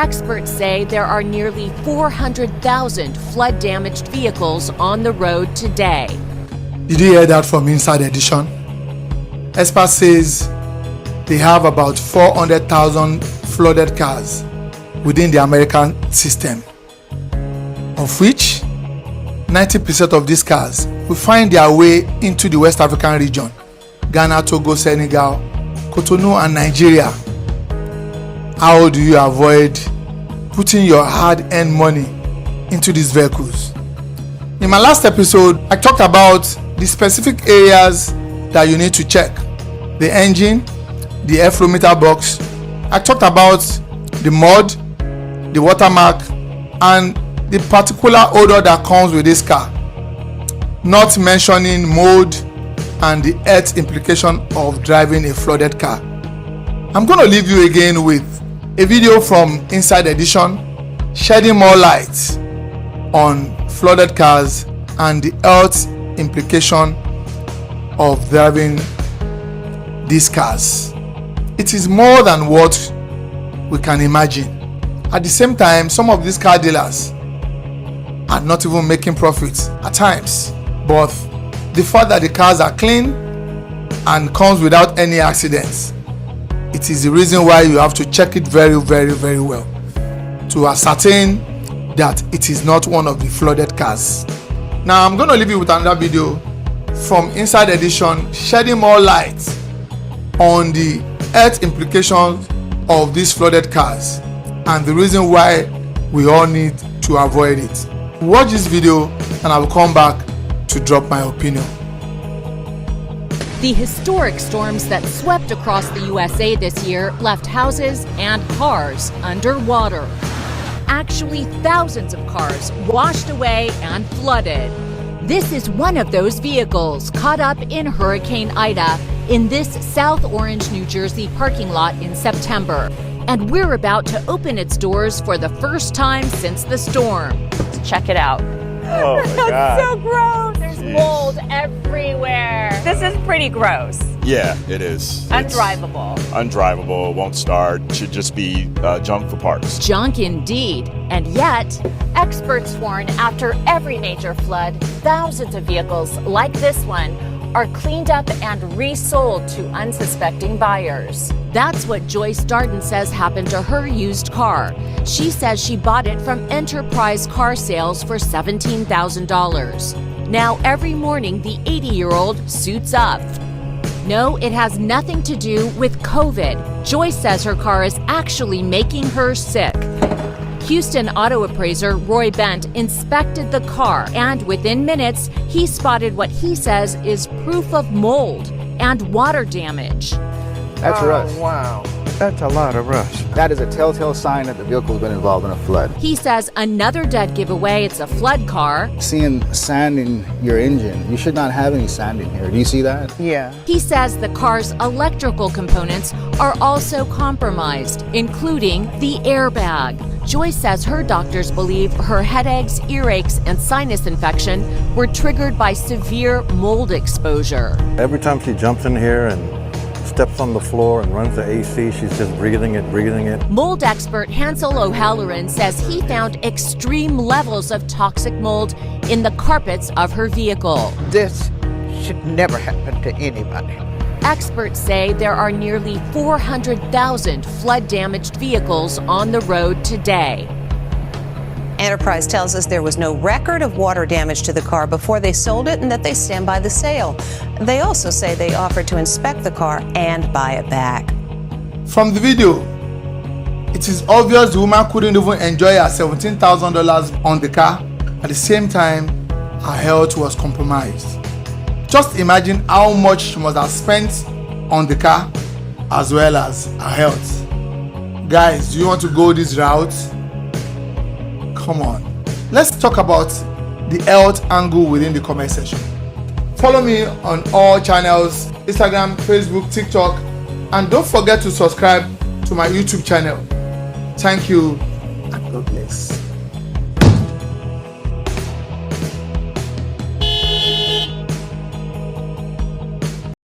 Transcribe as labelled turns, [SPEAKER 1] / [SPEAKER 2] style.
[SPEAKER 1] Experts say there are nearly 400,000 flood-damaged vehicles on the road today.
[SPEAKER 2] Did you hear that from Inside Edition? Experts says they have about 400,000 flooded cars within the American system, of which 90% of these cars will find their way into the West African region, Ghana, Togo, Senegal, Cotonou and Nigeria. How do you avoid putting your hard-earned money into these vehicles? In my last episode, I talked about the specific areas that you need to check: the engine, the airflow meter box. I talked about the mud, the watermark, and the particular odor that comes with this car, not mentioning mold and the health implication of driving a flooded car. I'm going to leave you again with a video from Inside Edition shedding more light on flooded cars and the health implication of driving these cars. It is more than what we can imagine. At the same time, some of these car dealers are not even making profits at times, but the fact that the cars are clean and comes without any accidents, it is the reason why you have to check it very, very, very well to ascertain that it is not one of the flooded cars. Now I'm going to leave you with another video from Inside Edition shedding more light on the health implications of these flooded cars and the reason why we all need to avoid it. Watch this video and I will come back to drop my opinion.
[SPEAKER 1] The historic storms that swept across the USA this year left houses and cars underwater. Actually, thousands of cars washed away and flooded. This is one of those vehicles caught up in Hurricane Ida in this South Orange, New Jersey parking lot in September. And we're about to open its doors for the first time since the storm. Let's check it out.
[SPEAKER 3] Oh my God.
[SPEAKER 1] So gross. There's mold everywhere. This is pretty gross.
[SPEAKER 3] Yeah, it is.
[SPEAKER 1] Undrivable.
[SPEAKER 3] Undrivable, won't start, should just be junk for parts.
[SPEAKER 1] Junk indeed. And yet, experts warn after every major flood, thousands of vehicles like this one are cleaned up and resold to unsuspecting buyers. That's what Joyce Darden says happened to her used car. She says she bought it from Enterprise Car Sales for $17,000. Now every morning the 80-year-old suits up. No, it has nothing to do with COVID. Joyce says her car is actually making her sick. Houston auto appraiser Roy Bent inspected the car, and within minutes, he spotted what he says is proof of mold and water damage.
[SPEAKER 4] That's rust.
[SPEAKER 5] Wow. That's a lot of rust.
[SPEAKER 4] That is a telltale sign that the vehicle has been involved in a flood.
[SPEAKER 1] He says another dead giveaway it's a flood car.
[SPEAKER 4] Seeing sand in your engine, you should not have any sand in here. Do you see that?
[SPEAKER 5] Yeah.
[SPEAKER 1] He says the car's electrical components are also compromised, including the airbag. Joyce says her doctors believe her headaches, earaches, and sinus infection were triggered by severe mold exposure.
[SPEAKER 6] Every time she jumps in here and steps on the floor and runs the AC, she's just breathing it.
[SPEAKER 1] Mold expert Hansel O'Halloran says he found extreme levels of toxic mold in the carpets of her vehicle.
[SPEAKER 5] This should never happen to anybody.
[SPEAKER 1] Experts say there are nearly 400,000 flood-damaged vehicles on the road today.
[SPEAKER 7] Enterprise tells us there was no record of water damage to the car before they sold it and that they stand by the sale. They also say they offered to inspect the car and buy it back.
[SPEAKER 2] From the video, it is obvious the woman couldn't even enjoy her $17,000 on the car. At the same time, her health was compromised. Just imagine how much she must have spent on the car as well as her health. Guys, do you want to go this route? Come on. Let's talk about the health angle within the comment section. Follow me on all channels: Instagram, Facebook, TikTok, and don't forget to subscribe to my YouTube channel. Thank you and God bless.